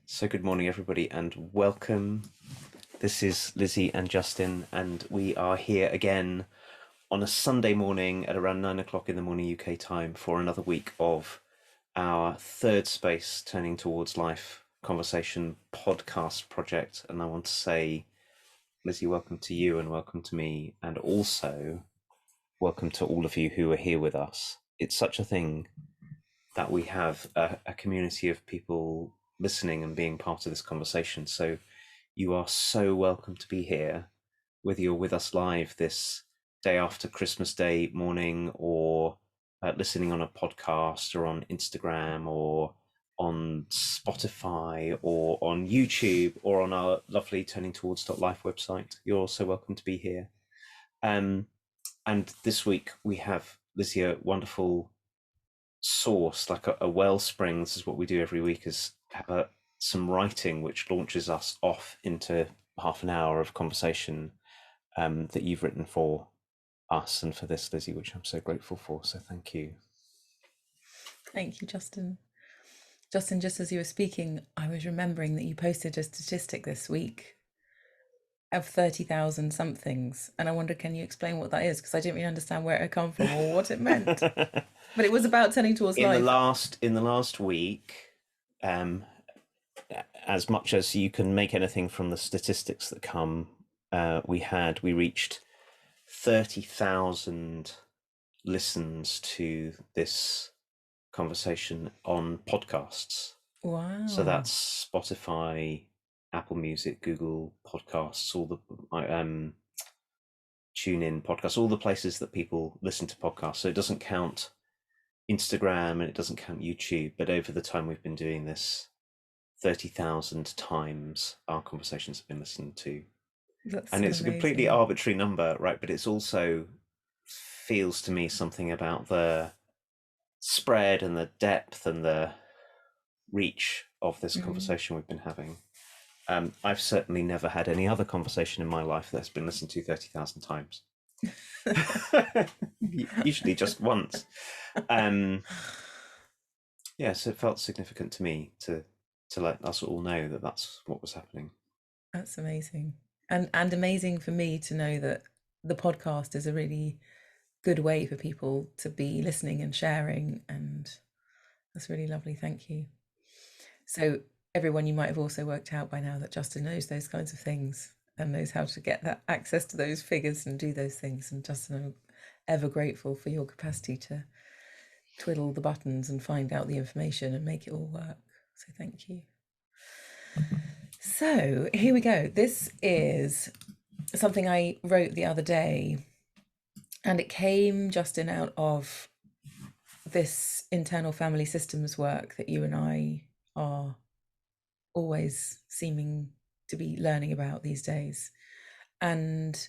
So good morning, everybody, and welcome. This is Lizzie and Justin, and we are here again on a Sunday morning at around 9 o'clock in the morning UK time for another week of our Thirdspace Turning Towards Life conversation podcast project. And I want to say, Lizzie, welcome to you and welcome to me, and also welcome to all of you who are here with us. It's such a thing that we have a community of people listening and being part of this conversation. So you are so welcome to be here, whether you're with us live this day after Christmas Day morning, or listening on a podcast, or on Instagram, or on Spotify, or on YouTube, or on our lovely Turning Towards Life website. You're also welcome to be here. And this week we have Lizzie, a wonderful source, like a wellspring. This is what we do every week, is have some writing which launches us off into half an hour of conversation that you've written for us and for this, Lizzie, which I'm so grateful for. So thank you. Thank you, Justin. Justin, just as you were speaking, I was remembering that you posted a statistic this week of 30,000 somethings. And I wonder, can you explain what that is? Because I didn't really understand where it had come from or what it meant. But it was about turning towards life. In the last week, as much as you can make anything from the statistics that come, we reached 30,000 listens to this conversation on podcasts. Wow. So that's Spotify, Apple Music, Google Podcasts, all the TuneIn podcasts, all the places that people listen to podcasts. So it doesn't count Instagram and it doesn't count YouTube, but over the time we've been doing this, 30,000 times our conversations have been listened to. And it's amazing. A completely arbitrary number, right? But it's also feels to me something about the spread and the depth and the reach of this conversation we've been having. I've certainly never had any other conversation in my life that's been listened to 30,000 times. Usually just once. Yeah, so it felt significant to me to let us all know that that's what was happening. That's amazing. And amazing for me to know that the podcast is a really good way for people to be listening and sharing, and that's really lovely. Thank you. So everyone, you might have also worked out by now that Justin knows those kinds of things and knows how to get that access to those figures and do those things. And Justin, I'm ever grateful for your capacity to twiddle the buttons and find out the information and make it all work. So thank you. So here we go. This is something I wrote the other day, and it came, Justin, out of this internal family systems work that you and I are always seeming to be learning about these days. And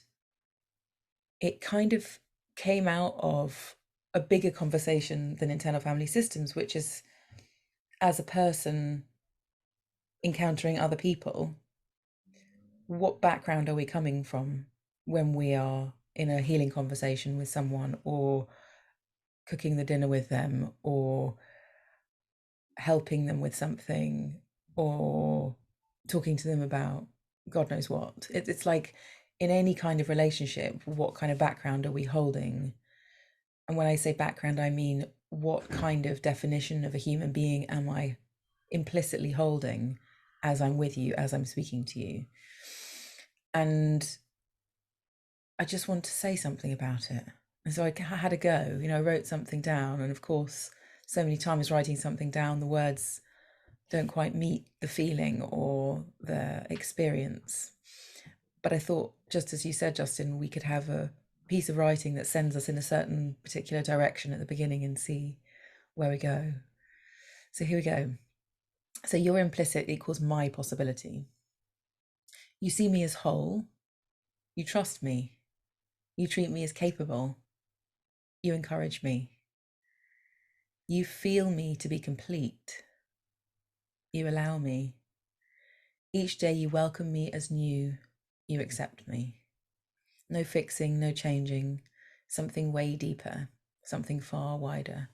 it kind of came out of a bigger conversation than internal family systems, which is, as a person encountering other people, what background are we coming from when we are in a healing conversation with someone, or cooking the dinner with them, or helping them with something, or talking to them about God knows what. It's like, in any kind of relationship, what kind of background are we holding? And when I say background, I mean, what kind of definition of a human being am I implicitly holding as I'm with you, as I'm speaking to you? And I just want to say something about it. And so I had a go, I wrote something down. And of course, so many times writing something down, the words don't quite meet the feeling or the experience. But I thought, just as you said, Justin, we could have a piece of writing that sends us in a certain particular direction at the beginning and see where we go. So here we go. So your implicit equals my possibility. You see me as whole. You trust me. You treat me as capable. You encourage me. You feel me to be complete. You allow me. Each day you welcome me as new. You accept me. No fixing, no changing. Something way deeper. Something far wider.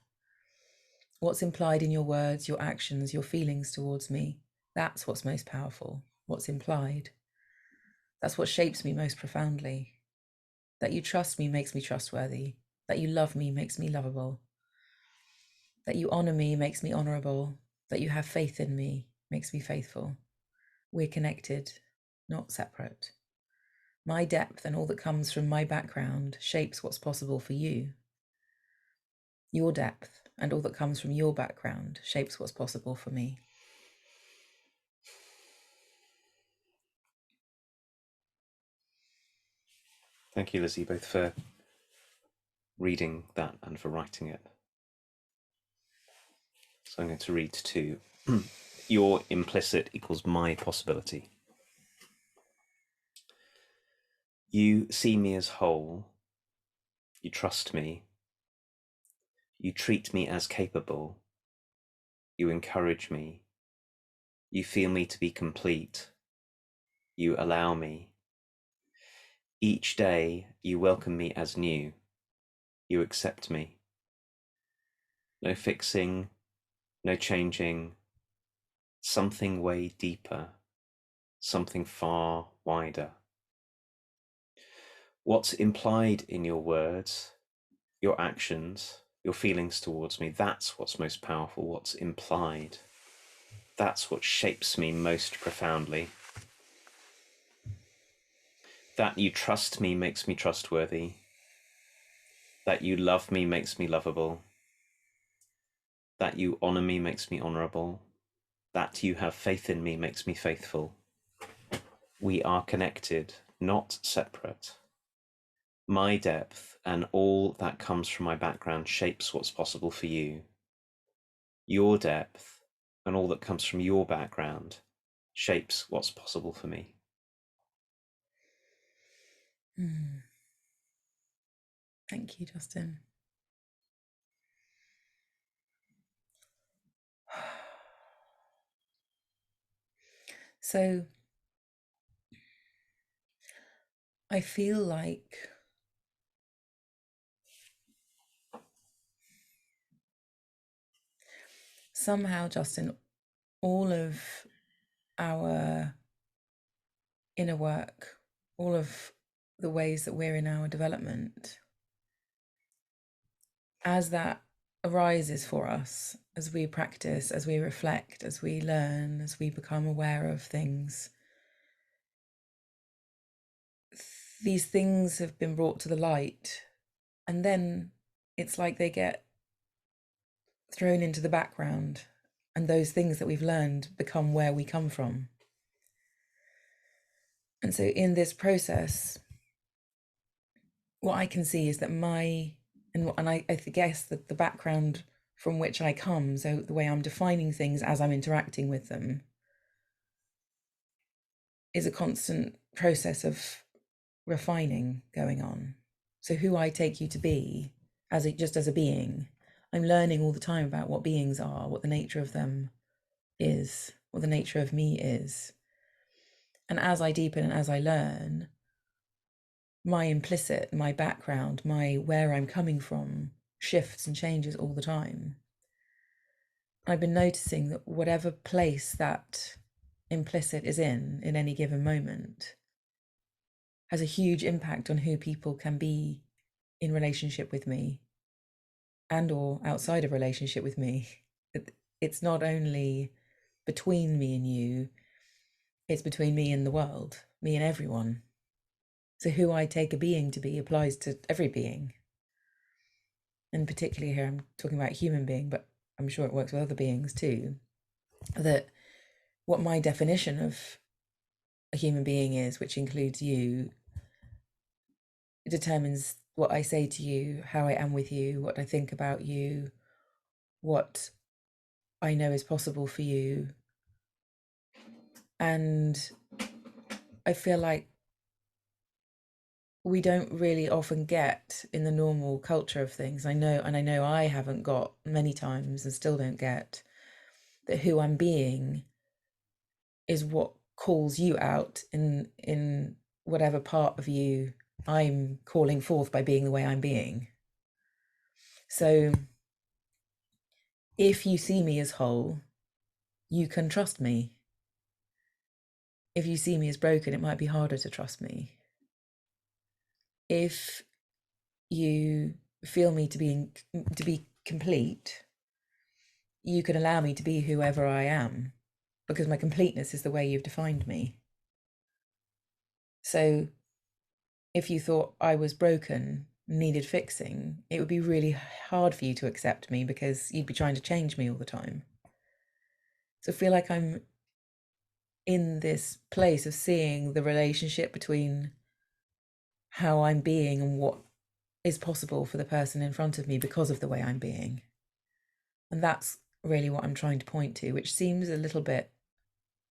What's implied in your words, your actions, your feelings towards me That's what's most powerful, what's implied. That's what shapes me most profoundly. That you trust me makes me trustworthy. That you love me makes me lovable. That you honor me makes me honorable. That you have faith in me makes me faithful. We're connected, not separate. My depth and all that comes from my background shapes what's possible for you. Your depth and all that comes from your background shapes what's possible for me. Thank you, Lizzie, both for reading that and for writing it. So I'm going to read too. Your implicit equals my possibility. You see me as whole. You trust me. You treat me as capable. You encourage me. You feel me to be complete. You allow me. Each day you welcome me as new. You accept me. No fixing, no changing. Something way deeper. Something far wider. What's implied in your words, your actions, your feelings towards me, that's what's most powerful, what's implied. That's what shapes me most profoundly. That you trust me makes me trustworthy. That you love me makes me lovable. That you honor me makes me honorable. That you have faith in me makes me faithful. We are connected, not separate. My depth and all that comes from my background shapes what's possible for you. Your depth and all that comes from your background shapes what's possible for me. Thank you, Justin. So I feel like somehow, Justin, all of our inner work, all of the ways that we're in our development, as that arises for us, as we practice, as we reflect, as we learn, as we become aware of things, these things have been brought to the light, and then it's like they get thrown into the background, and those things that we've learned become where we come from. And so in this process, what I can see is that I guess that the background from which I come, so the way I'm defining things as I'm interacting with them, is a constant process of refining going on. So who I take you to be just as a being, I'm learning all the time about what beings are, what the nature of them is, what the nature of me is. And as I deepen and as I learn, my implicit, my background, my where I'm coming from shifts and changes all the time. I've been noticing that whatever place that implicit is in any given moment has a huge impact on who people can be in relationship with me and or outside of relationship with me. It's not only between me and you, it's between me and the world, me and everyone. So who I take a being to be applies to every being. And particularly here, I'm talking about human being, but I'm sure it works with other beings too. That what my definition of a human being is, which includes you, determines what I say to you, how I am with you, what I think about you, what I know is possible for you. And I feel like we don't really often get in the normal culture of things. I know I haven't got many times and still don't get that who I'm being is what calls you out in whatever part of you I'm calling forth by being the way I'm being. So if you see me as whole, you can trust me. if you see me as broken, it might be harder to trust me. If you feel me to be complete, you can allow me to be whoever I am, because my completeness is the way you've defined me. So if you thought I was broken, needed fixing, it would be really hard for you to accept me, because you'd be trying to change me all the time. So I feel like I'm in this place of seeing the relationship between how I'm being and what is possible for the person in front of me because of the way I'm being. And that's really what I'm trying to point to, which seems a little bit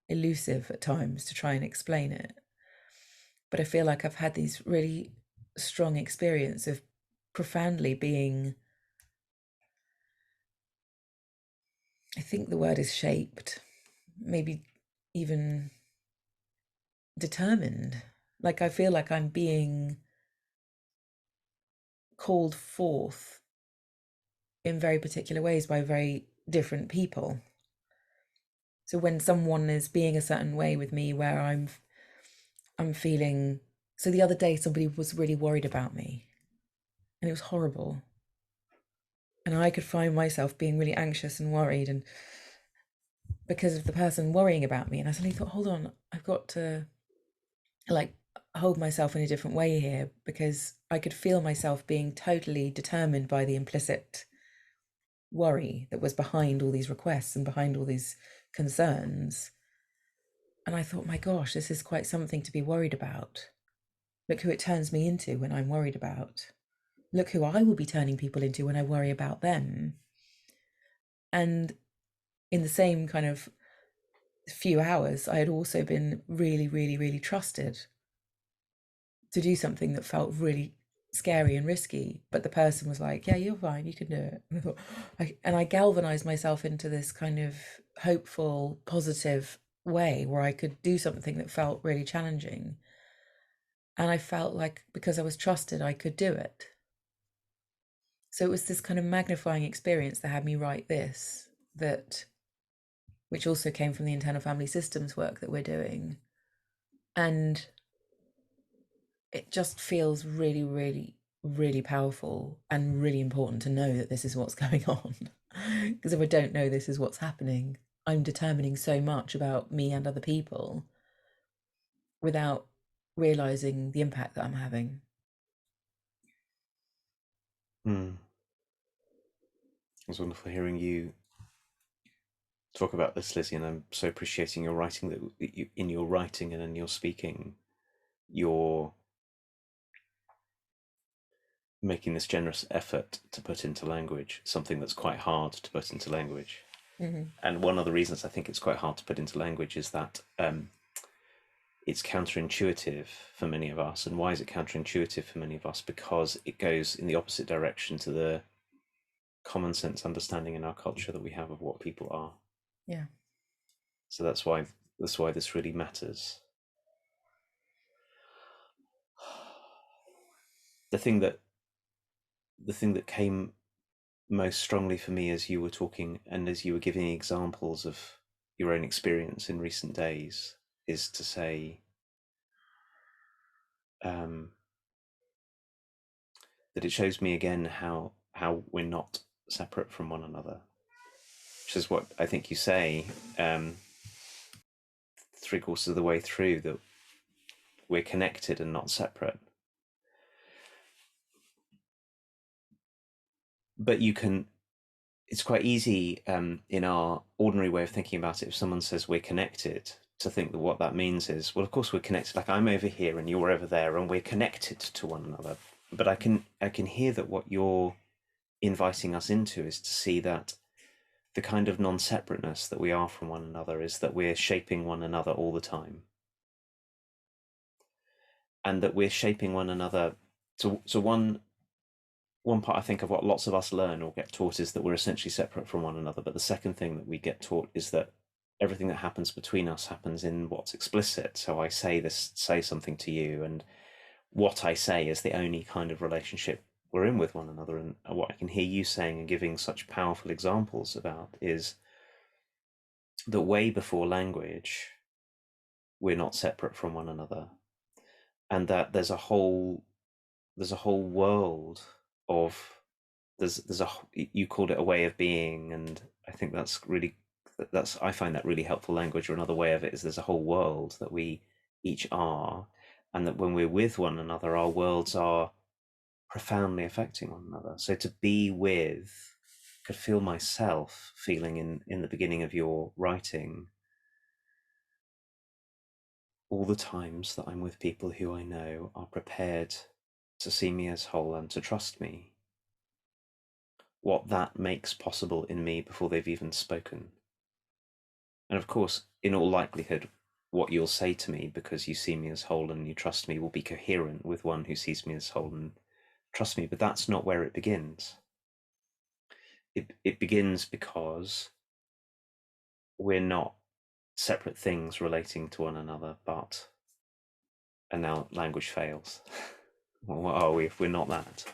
elusive at times to try and explain it. But I feel like I've had these really strong experience of profoundly being, I think the word is shaped, maybe even determined. Like I feel like I'm being called forth in very particular ways by very different people. So when someone is being a certain way with me, where I'm feeling, so the other day somebody was really worried about me and it was horrible. And I could find myself being really anxious and worried, and because of the person worrying about me, and I suddenly thought, hold on, I've got to like hold myself in a different way here, because I could feel myself being totally determined by the implicit worry that was behind all these requests and behind all these concerns. And I thought, my gosh, this is quite something to be worried about. Look who it turns me into when I'm worried about. Look who I will be turning people into when I worry about them. And in the same kind of few hours, I had also been really, really, really trusted to do something that felt really scary and risky. But the person was like, yeah, you're fine, you can do it. And I thought, and I galvanized myself into this kind of hopeful, positive way where I could do something that felt really challenging. And I felt like because I was trusted, I could do it. So it was this kind of magnifying experience that had me write this, that which also came from the internal family systems work that we're doing. And it just feels really, really, really powerful and really important to know that this is what's going on. Because if I don't know this is what's happening, I'm determining so much about me and other people without realizing the impact that I'm having. It was wonderful hearing you talk about this, Lizzie, and I'm so appreciating your writing, that you, in your writing and in your speaking, you're making this generous effort to put into language something that's quite hard to put into language. Mm-hmm. And one of the reasons I think it's quite hard to put into language is that it's counterintuitive for many of us. And why is it counterintuitive for many of us? Because it goes in the opposite direction to the common sense understanding in our culture that we have of what people are. Yeah. So that's why this really matters. The thing that came most strongly for me as you were talking and as you were giving examples of your own experience in recent days is to say um, that it shows me again how we're not separate from one another, which is what I think you say three-quarters of the way through, that we're connected and not separate. But you can, it's quite easy in our ordinary way of thinking about it, if someone says we're connected, to think that what that means is, well, of course we're connected, like I'm over here and you're over there and we're connected to one another. But I can hear that what you're inviting us into is to see that the kind of non-separateness that we are from one another is that we're shaping one another all the time, and that we're shaping one another. So one part I think of what lots of us learn or get taught is that we're essentially separate from one another. But the second thing that we get taught is that everything that happens between us happens in what's explicit. So I say something to you, and what I say is the only kind of relationship we're in with one another. And what I can hear you saying and giving such powerful examples about is that way before language, we're not separate from one another, and that there's a whole world of there's a you called it a way of being, and I think that's I find that really helpful language. Or another way of it is there's a whole world that we each are, and that when we're with one another, our worlds are profoundly affecting one another. So to be with, could feel myself feeling in the beginning of your writing, all the times that I'm with people who I know are prepared to see me as whole and to trust me, what that makes possible in me before they've even spoken. And of course, in all likelihood, what you'll say to me because you see me as whole and you trust me will be coherent with one who sees me as whole and trust me, but that's not where it begins. It begins because we're not separate things relating to one another, but, and now language fails. Well, what are we if we're not that?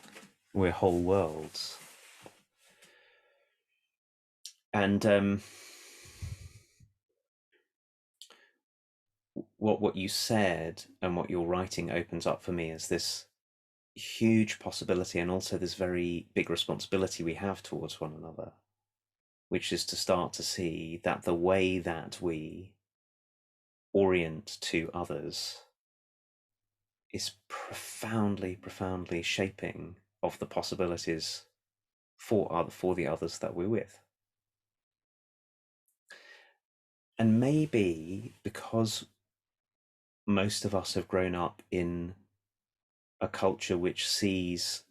We're whole worlds. And what you said and what your writing opens up for me is this huge possibility, and also this very big responsibility we have towards one another, which is to start to see that the way that we orient to others is profoundly shaping of the possibilities for the others that we're with. And maybe because most of us have grown up in a culture which has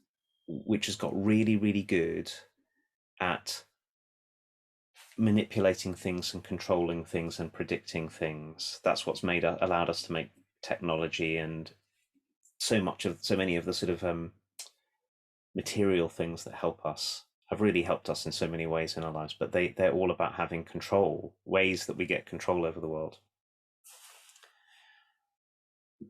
got really good at manipulating things and controlling things and predicting things. That's what's allowed us to make technology and so many of the sort of material things that help us have really helped us in so many ways in our lives, but they're all about having control, ways that we get control over the world.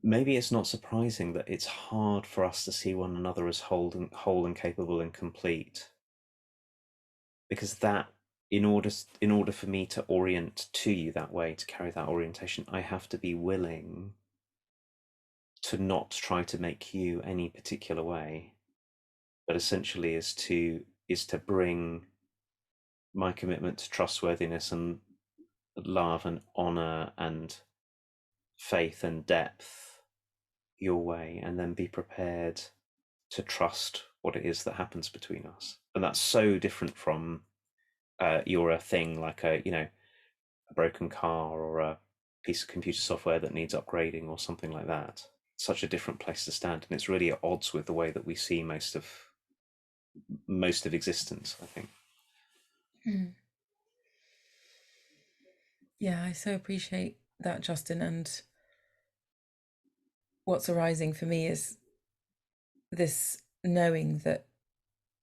Maybe it's not surprising that it's hard for us to see one another as whole and capable and complete, because that, in order for me to orient to you that way, to carry that orientation, I have to be willing to not try to make you any particular way, but essentially is to bring my commitment to trustworthiness and love and honor and faith and depth your way, and then be prepared to trust what it is that happens between us. And that's so different from you're a thing like a broken car or a piece of computer software that needs upgrading or something like that. Such a different place to stand, and it's really at odds with the way that we see most of existence, I think. Mm. Yeah, I so appreciate that, Justin. And what's arising for me is this knowing that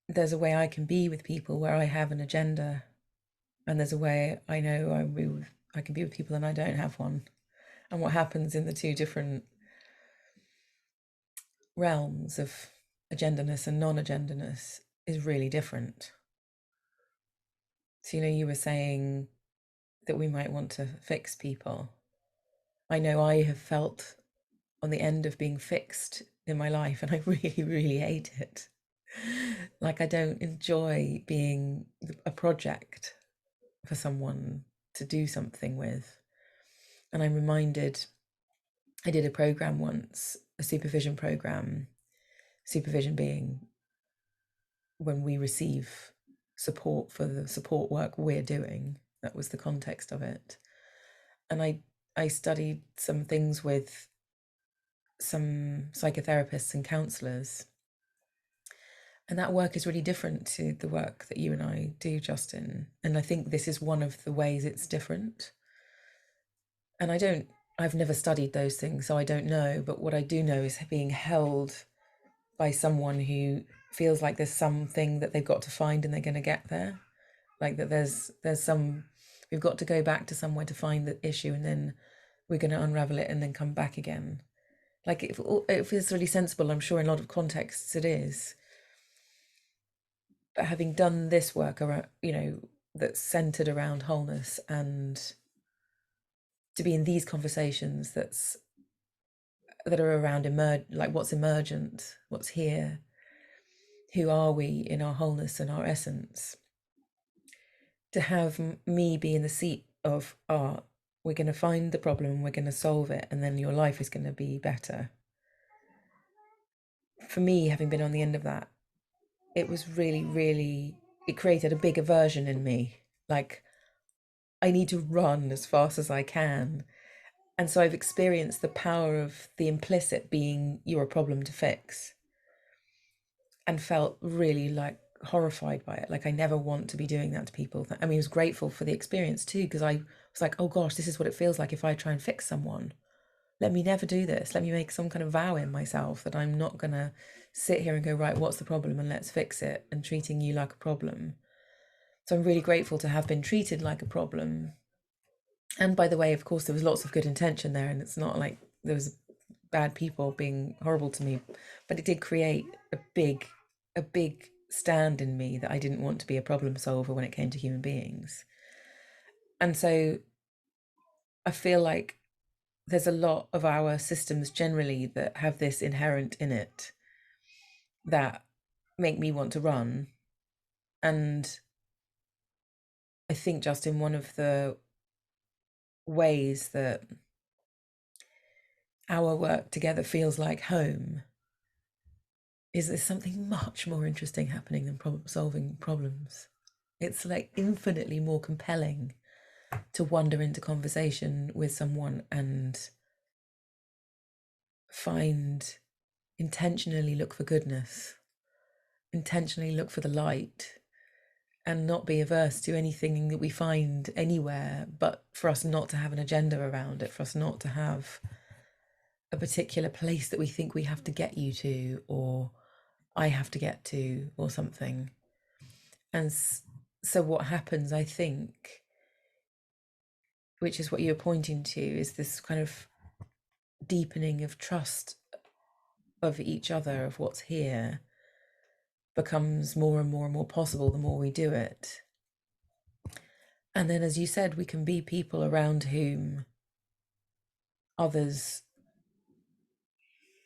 there's a way I can be with people where I have an agenda, and there's a way I know I can be with people and I don't have one. And what happens in the two different realms of agendaness and non-agendaness is really different. So, you were saying that we might want to fix people. I know I have felt on the end of being fixed in my life, and I really hate it. Like, I don't enjoy being a project for someone to do something with. And I'm reminded, I did a program once, a supervision program, supervision being when we receive support for the support work we're doing. That was the context of it. And I studied some things with some psychotherapists and counselors. And that work is really different to the work that you and I do, Justin. And I think this is one of the ways it's different. And I've never studied those things, so I don't know. But what I do know is being held by someone who feels like there's something that they've got to find and they're going to get there. Like that we've got to go back to somewhere to find the issue, and then we're going to unravel it and then come back again. Like it feels really sensible. I'm sure in a lot of contexts it is. But having done this work around, that's centered around wholeness and to be in these conversations that are around like what's emergent, what's here, who are we in our wholeness and our essence. To have me be in the seat of, we're going to find the problem, we're going to solve it, and then your life is going to be better. For me, having been on the end of that, it was really, really, it created a big aversion in me. Like, I need to run as fast as I can. And so I've experienced the power of the implicit being, you're a problem to fix, and felt really like horrified by it. Like, I never want to be doing that to people. I mean, I was grateful for the experience too, because I was like, oh gosh, this is what it feels like if I try and fix someone. Let me never do this. Let me make some kind of vow in myself that I'm not going to sit here and go, right, what's the problem and let's fix it, and treating you like a problem. So I'm really grateful to have been treated like a problem. And by the way, of course, there was lots of good intention there, and it's not like there was bad people being horrible to me, but it did create a big stand in me that I didn't want to be a problem solver when it came to human beings. And so I feel like there's a lot of our systems generally that have this inherent in it that make me want to run. And I think, Justin, one of the ways that our work together feels like home is there's something much more interesting happening than solving problems. It's like infinitely more compelling to wander into conversation with someone and find, intentionally look for goodness, intentionally look for the light, and not be averse to anything that we find anywhere, but for us not to have an agenda around it, for us not to have a particular place that we think we have to get you to, or I have to get to, or something. And so what happens, I think, which is what you're pointing to, is this kind of deepening of trust of each other, of what's here, becomes more and more and more possible the more we do it. And then, as you said, we can be people around whom others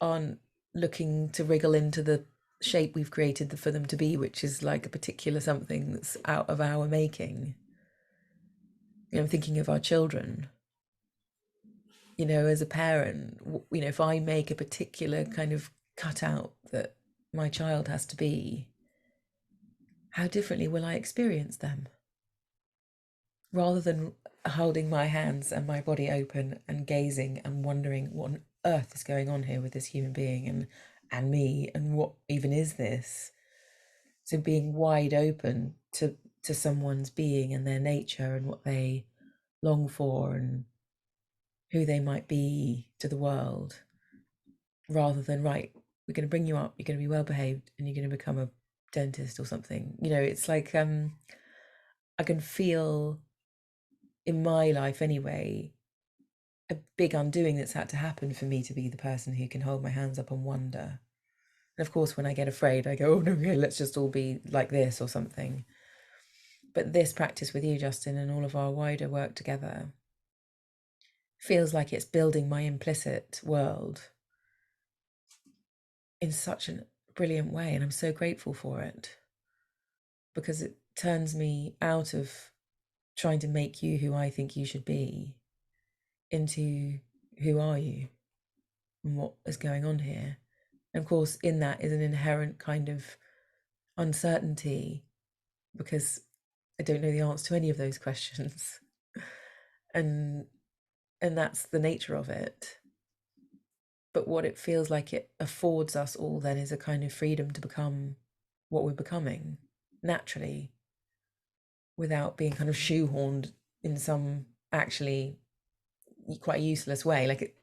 aren't looking to wriggle into the shape we've created for them to be, which is like a particular something that's out of our making. You know, I'm thinking of our children. You know, as a parent, you know, if I make a particular kind of cutout that my child has to be, how differently will I experience them? Rather than holding my hands and my body open and gazing and wondering what on earth is going on here with this human being and me, and what even is this? So being wide open to someone's being and their nature and what they long for and who they might be to the world, rather than, right, we're going to bring you up, you're going to be well behaved, and you're going to become a dentist or something. You know, it's like I can feel in my life anyway a big undoing that's had to happen for me to be the person who can hold my hands up and wonder. And of course, when I get afraid, I go, oh no, okay, let's just all be like this or something. But this practice with you, Justin, and all of our wider work together feels like it's building my implicit world in such a brilliant way. And I'm so grateful for it, because it turns me out of trying to make you who I think you should be into who are you and what is going on here. And of course, in that is an inherent kind of uncertainty, because I don't know the answer to any of those questions. and and that's the nature of it. But what it feels like it affords us all then is a kind of freedom to become what we're becoming naturally, without being kind of shoehorned in some actually quite useless way. Like,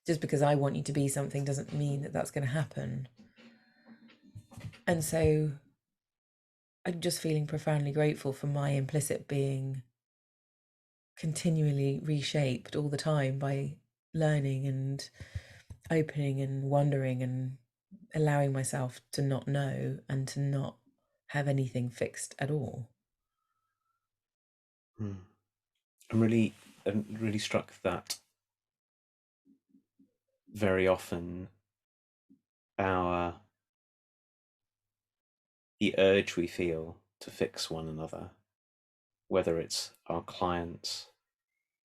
just because I want you to be something doesn't mean that that's going to happen. And so I'm just feeling profoundly grateful for my implicit being continually reshaped all the time by learning and opening and wondering and allowing myself to not know and to not have anything fixed at all. I'm really I'm really struck that very often our the urge we feel to fix one another, whether it's our clients,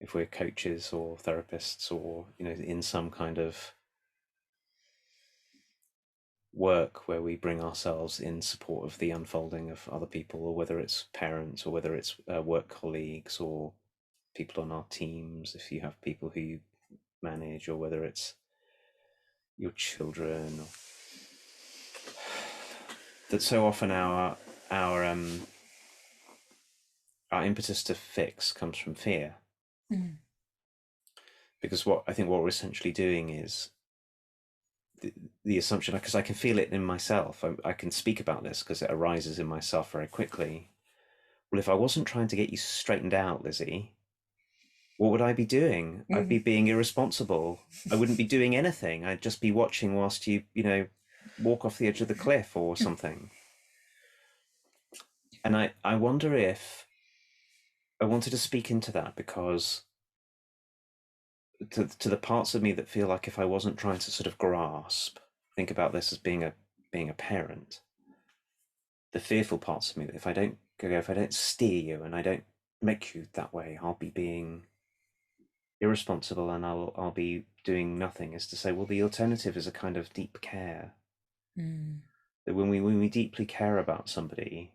if we're coaches or therapists, or in some kind of work where we bring ourselves in support of the unfolding of other people, or whether it's parents, or whether it's work colleagues, or people on our teams, if you have people who you manage, or whether it's your children, or that so often our impetus to fix comes from fear. Mm. Because what we're essentially doing is the assumption, because I can feel it in myself. I can speak about this because it arises in myself very quickly. Well, if I wasn't trying to get you straightened out, Lizzie, what would I be doing? I'd be being irresponsible. I wouldn't be doing anything. I'd just be watching whilst you walk off the edge of the cliff or something. And I wonder if I wanted to speak into that, because to the parts of me that feel like if I wasn't trying to sort of think about this as being a parent, the fearful parts of me, that if I don't steer you and I don't make you that way, I'll be being irresponsible and I'll be doing nothing, is to say, well, the alternative is a kind of deep care. That when we deeply care about somebody,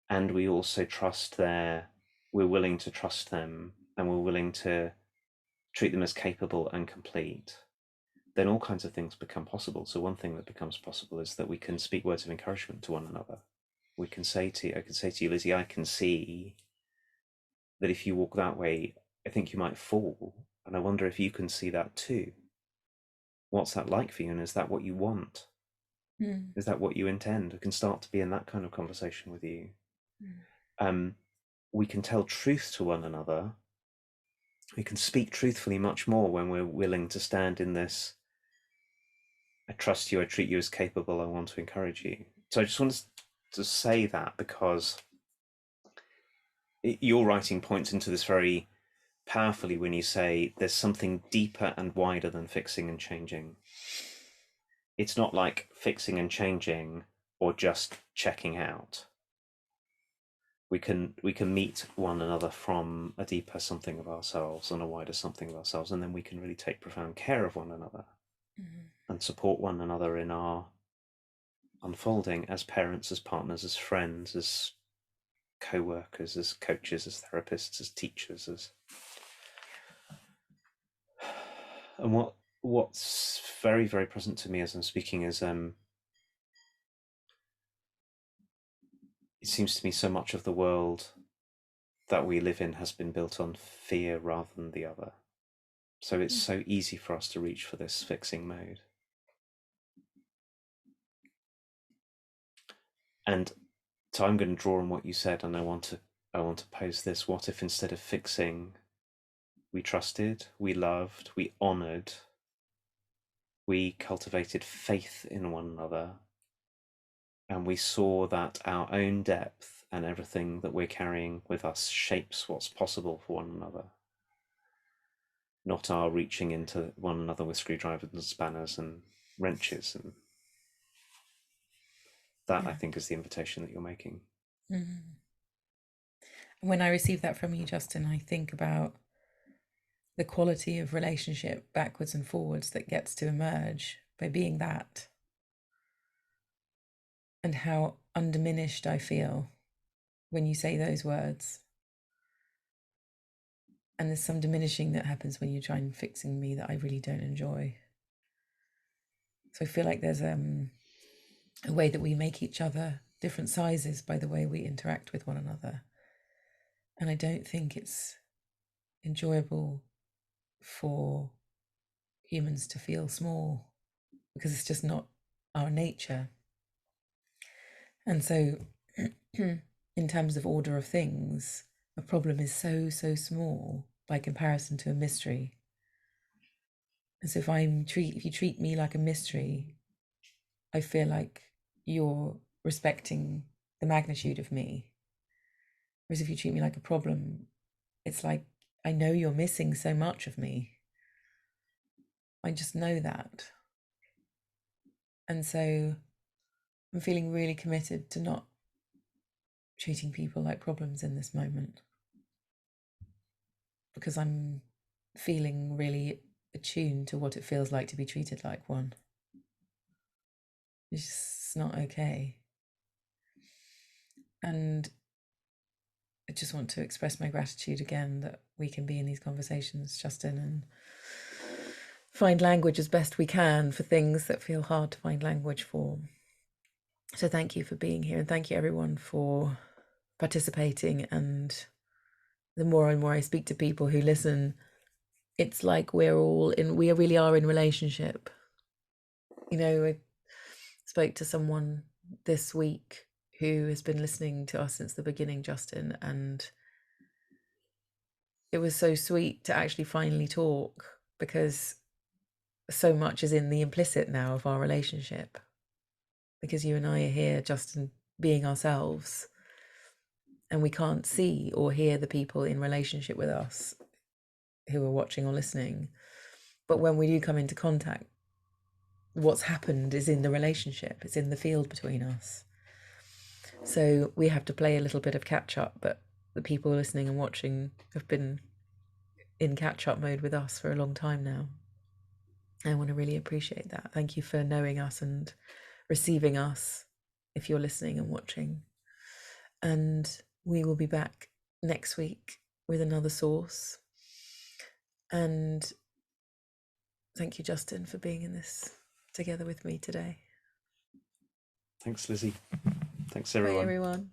and we also we're willing to trust them, and we're willing to treat them as capable and complete, then all kinds of things become possible. So one thing that becomes possible is that we can speak words of encouragement to one another. I can say to you, Lizzie, I can see that if you walk that way, I think you might fall. And I wonder if you can see that too. What's that like for you? And is that what you want? Is that what you intend? I can start to be in that kind of conversation with you. We can tell truth to one another. We can speak truthfully much more when we're willing to stand in this, I trust you, I treat you as capable, I want to encourage you. So I just wanted to say that, because your writing points into this very powerfully when you say there's something deeper and wider than fixing and changing. It's not like fixing and changing or just checking out. We can meet one another from a deeper something of ourselves and a wider something of ourselves, and then we can really take profound care of one another and support one another in our unfolding as parents, as partners, as friends, as co-workers, as coaches, as therapists, as teachers, and what's very, very present to me as I'm speaking is it seems to me so much of the world that we live in has been built on fear rather than the other. So it's so easy for us to reach for this fixing mode. And so I'm going to draw on what you said, and I want to pose this: what if instead of fixing, we trusted, we loved, we honored, we cultivated faith in one another, and we saw that our own depth and everything that we're carrying with us shapes what's possible for one another, not our reaching into one another with screwdrivers and spanners and wrenches. And that, I think, is the invitation that you're making. When I receive that from you, Justin, I think about the quality of relationship backwards and forwards that gets to emerge by being that, and how undiminished I feel when you say those words. And there's some diminishing that happens when you try and fixing me that I really don't enjoy. So I feel like there's a way that we make each other different sizes by the way we interact with one another. And I don't think it's enjoyable for humans to feel small, because it's just not our nature. And so in terms of order of things, a problem is so small by comparison to a mystery. And so if you treat me like a mystery, I feel like you're respecting the magnitude of me. Whereas if you treat me like a problem, it's like I know you're missing so much of me. I just know that. And so I'm feeling really committed to not treating people like problems in this moment, because I'm feeling really attuned to what it feels like to be treated like one. It's just not okay. And I just want to express my gratitude again that we can be in these conversations, Justin, and find language as best we can for things that feel hard to find language for. So thank you for being here, and thank you everyone for participating. And the more and more I speak to people who listen, it's like we really are in relationship. You know, I spoke to someone this week who has been listening to us since the beginning, Justin, and it was so sweet to actually finally talk, because so much is in the implicit now of our relationship, because you and I are here, Justin, being ourselves, and we can't see or hear the people in relationship with us who are watching or listening. But when we do come into contact, what's happened is in the relationship, it's in the field between us. So we have to play a little bit of catch up, but the people listening and watching have been in catch up mode with us for a long time now. I want to really appreciate that. Thank you for knowing us and receiving us, if you're listening and watching. And we will be back next week with another source. And thank you, Justin, for being in this together with me today. Thanks, Lizzie. Thanks, Bye, everyone. everyone.